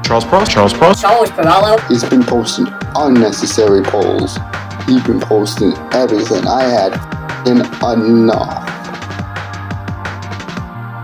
Charles Peralo. He's been posting unnecessary polls. He's been posting everything. I had enough.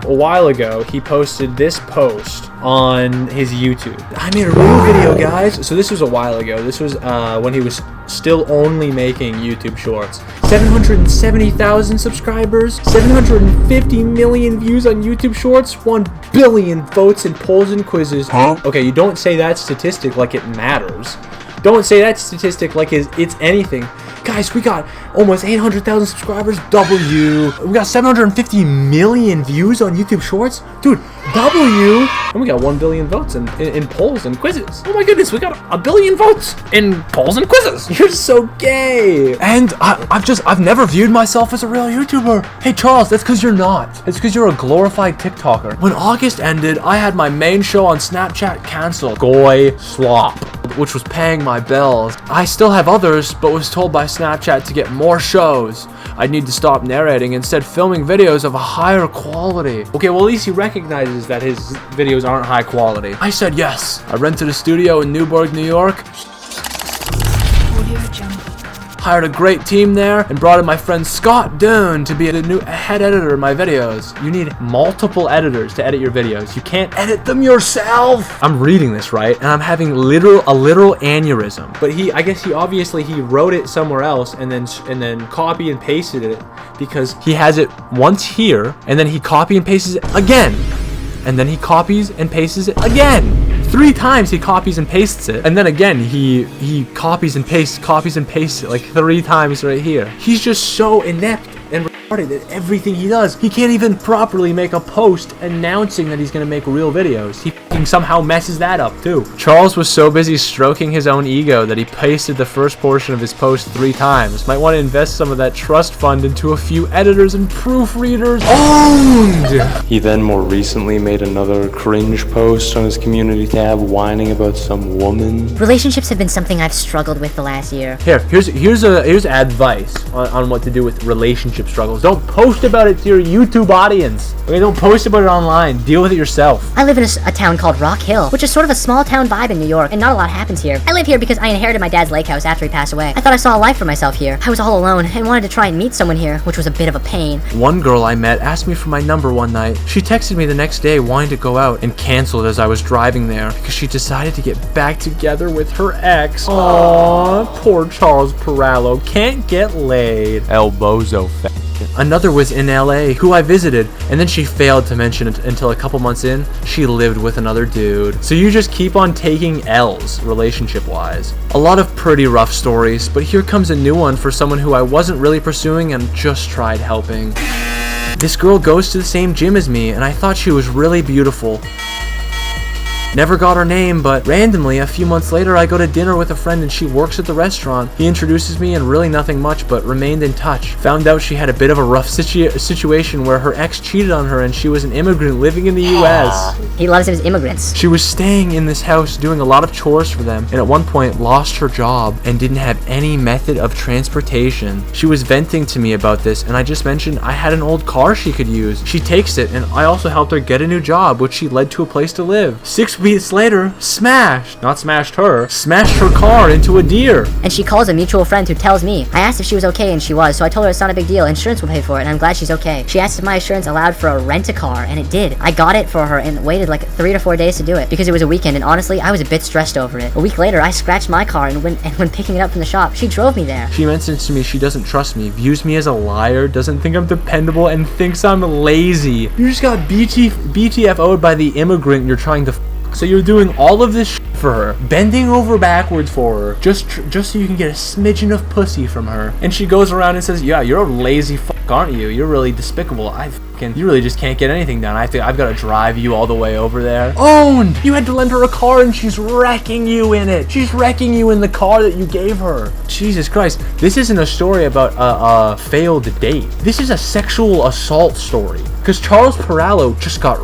A while ago, he posted this post on his YouTube. I made a real video, guys. So this was a while ago. This was when he was still only making YouTube shorts. 770,000 subscribers, 750 million views on YouTube shorts, 1 billion votes in polls and quizzes. Okay, you don't say that statistic like it matters. Don't say that statistic like it's anything. Guys, we got almost 800,000 subscribers, W. We got 750 million views on YouTube Shorts. Dude, W. And we got 1 billion votes in polls and quizzes. Oh my goodness, we got a billion votes in polls and quizzes. You're so gay. And I've never viewed myself as a real YouTuber. Hey, Charles, that's because you're not. It's because you're a glorified TikToker. When August ended, I had my main show on Snapchat canceled. Goy slop, which was paying my bills. I still have others, but was told by Snapchat to get more shows. I'd need to stop narrating, instead filming videos of a higher quality. Okay, well at least he recognizes that his videos aren't high quality. I said yes. I rented a studio in Newburgh, New York. Hired a great team there and brought in my friend Scott Doon to be the new head editor of my videos. You need multiple editors to edit your videos. You can't edit them yourself. I'm reading this right, and I'm having a literal aneurysm. But I guess he obviously wrote it somewhere else and then copy and pasted it, because he has it once here and then he copy and pastes it again, and then he copies and pastes it again. 3 times he copies and pastes it, and then again he copies and pastes it like 3 times right here. He's just so inept and retarded at everything he does. He can't even properly make a post announcing that he's gonna make real videos. He somehow messes that up too. Charles was so busy stroking his own ego that he pasted the first portion of his post 3 times. Might want to invest some of that trust fund into a few editors and proofreaders. Owned! He then more recently made another cringe post on his community tab whining about some woman. Relationships have been something I've struggled with the last year. Here's advice on what to do with relationship struggles. Don't post about it to your YouTube audience. Okay, don't post about it online. Deal with it yourself. I live in a town called Rock Hill, which is sort of a small town vibe in New York, and not a lot happens here. I live here because I inherited my dad's lake house after he passed away. I thought I saw a life for myself here. I was all alone and wanted to try and meet someone here, which was a bit of a pain. One girl I met asked me for my number one night. She texted me the next day wanting to go out, and canceled as I was driving there because she decided to get back together with her ex. Aww, poor Charles Peralo can't get laid. El Bozo fat. Another was in LA, who I visited, and then she failed to mention it until a couple months in, she lived with another dude. So you just keep on taking L's, relationship-wise. A lot of pretty rough stories, but here comes a new one for someone who I wasn't really pursuing and just tried helping. This girl goes to the same gym as me, and I thought she was really beautiful. Never got her name, but randomly, a few months later, I go to dinner with a friend and she works at the restaurant. He introduces me and really nothing much, but remained in touch. Found out she had a bit of a rough situation where her ex cheated on her and she was an immigrant living in the US. He loves his immigrants. She was staying in this house doing a lot of chores for them, and at one point lost her job and didn't have any method of transportation. She was venting to me about this, and I just mentioned I had an old car she could use. She takes it, and I also helped her get a new job, which she led to a place to live. 6 weeks later, smashed her car into a deer. And she calls a mutual friend who tells me. I asked if she was okay, and she was, so I told her it's not a big deal. Insurance will pay for it, and I'm glad she's okay. She asked if my insurance allowed for a rent-a-car, and it did. I got it for her and waited like 3 to 4 days to do it because it was a weekend, and honestly, I was a bit stressed over it. A week later, I scratched my car, and when picking it up from the shop, she drove me there. She mentions to me she doesn't trust me, views me as a liar, doesn't think I'm dependable, and thinks I'm lazy. You just got BTFO'd by the immigrant you're trying to so you're doing all of this shit for her, bending over backwards for her, just so you can get a smidgen of pussy from her. And she goes around and says, yeah, you're a lazy fuck, aren't you? You're really despicable. You really just can't get anything done. I've got to drive you all the way over there. Owned! You had to lend her a car and she's wrecking you in it. She's wrecking you in the car that you gave her. Jesus Christ. This isn't a story about a failed date. This is a sexual assault story. Because Charles Peralo just got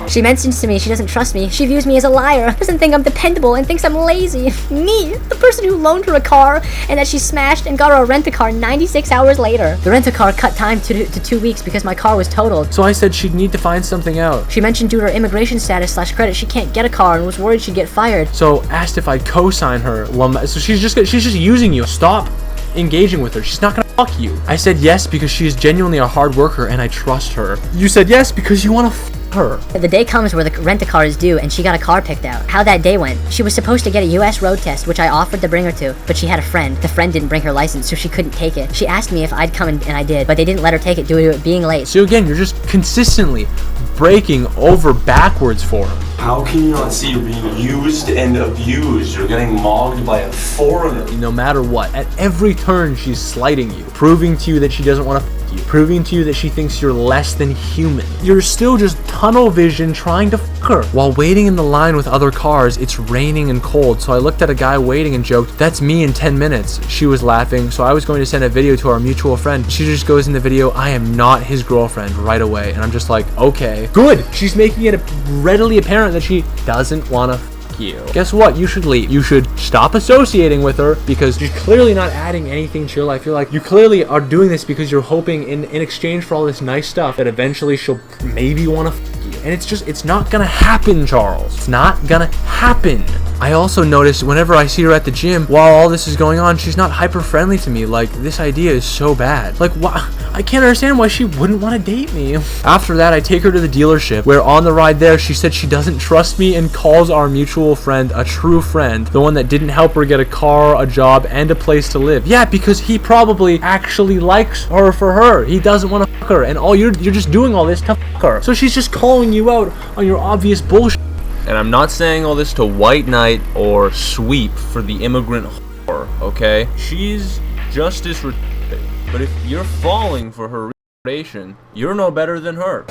She mentions to me she doesn't trust me. She views me as a liar, doesn't think I'm dependable, and thinks I'm lazy. Me, the person who loaned her a car and that she smashed and got her a rent-a-car 96 hours later. The rent-a-car cut time to 2 weeks because my car was totaled. So I said she'd need to find something out. She mentioned due to her immigration status / credit, she can't get a car and was worried she'd get fired. So asked if I'd co-sign her. So she's just using you. Stop engaging with her. She's not gonna fuck you. I said yes because she is genuinely a hard worker and I trust her. You said yes because you want to her. The day comes where the rent-a-car is due and she got a car picked out. How that day went. She was supposed to get a US road test, which I offered to bring her to, but she had a friend. The friend didn't bring her license, so she couldn't take it. She asked me if I'd come and I did, but they didn't let her take it due to it being late. So again, you're just consistently breaking over backwards for her. How can you not see you're being used and abused? You're getting mogged by a foreigner. No matter what, at every turn she's slighting you, proving to you that she doesn't want to you, proving to you that she thinks you're less than human. You're still just tunnel vision trying to fuck her. While waiting in the line with other cars, it's raining and cold, so I looked at a guy waiting and joked, "That's me in 10 minutes." She was laughing, so I was going to send a video to our mutual friend. She just goes in the video, "I am not his girlfriend," right away, and I'm just like, okay, good. She's making it readily apparent that she doesn't want to you. Guess what? You should leave. You should stop associating with her because she's clearly not adding anything to your life. You're like, you clearly are doing this because you're hoping in exchange for all this nice stuff that eventually she'll maybe want to you. And it's not gonna happen, Charles. It's not gonna happen. I also noticed whenever I see her at the gym, while all this is going on, she's not hyper friendly to me. Like, this idea is so bad. Like, why? I can't understand why she wouldn't want to date me. After that, I take her to the dealership, where on the ride there, she said she doesn't trust me and calls our mutual friend a true friend, the one that didn't help her get a car, a job, and a place to live. Yeah, because he probably actually likes her for her. He doesn't want to fuck her, and all you're just doing all this to fuck her. So she's just calling you out on your obvious bullshit. And I'm not saying all this to white knight or sweep for the immigrant whore, okay? She's just as retarded. But if you're falling for her retardation, you're no better than her.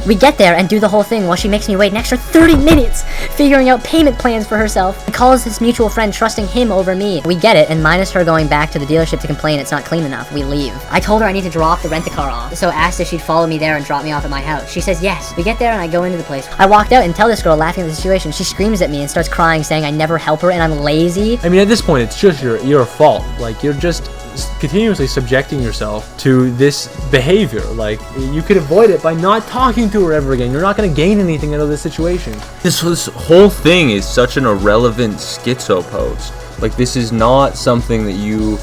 We get there and do the whole thing while she makes me wait an extra 30 minutes figuring out payment plans for herself and calls this mutual friend trusting him over me. We get it, and minus her going back to the dealership to complain it's not clean enough, we leave. I told her I need to drop the rent-a-car off, so asked if she'd follow me there and drop me off at my house. She says yes. We get there and I go into the place. I walked out and tell this girl laughing at the situation. She screams at me and starts crying, saying I never help her and I'm lazy. I mean, at this point, it's just your fault. Like, you're just continuously subjecting yourself to this behavior. Like, you could avoid it by not talking to her ever again. You're not going to gain anything out of this situation. This whole thing is such an irrelevant schizo post. Like, this is not something that you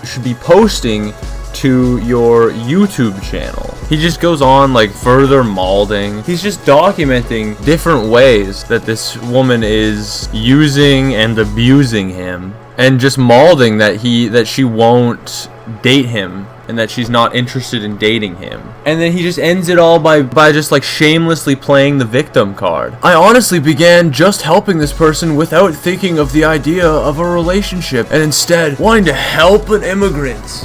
should be posting to your YouTube channel. He just goes on, like, further malding. He's just documenting different ways that this woman is using and abusing him, and just malding that she won't date him and that she's not interested in dating him. And then he just ends it all by just like shamelessly playing the victim card. I honestly began just helping this person without thinking of the idea of a relationship, and instead wanting to help an immigrant.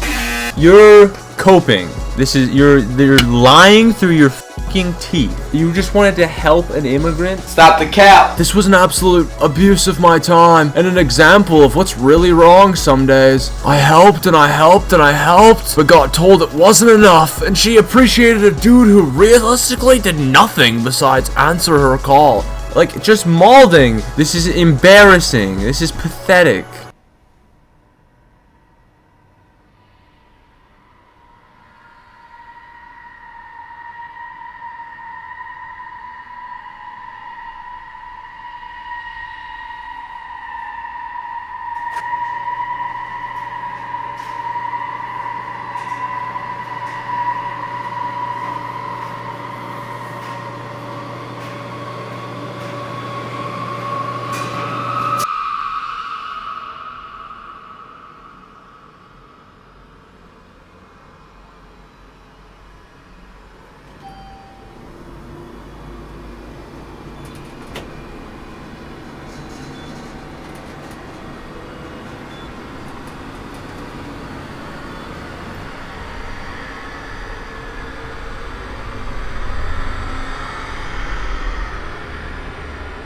You're coping. You're lying through your fucking teeth. You just wanted to help an immigrant? Stop the cap! This was an absolute abuse of my time and an example of what's really wrong some days. I helped and I helped and I helped, but got told it wasn't enough, and she appreciated a dude who realistically did nothing besides answer her call. Like, just malding. This is embarrassing. This is pathetic.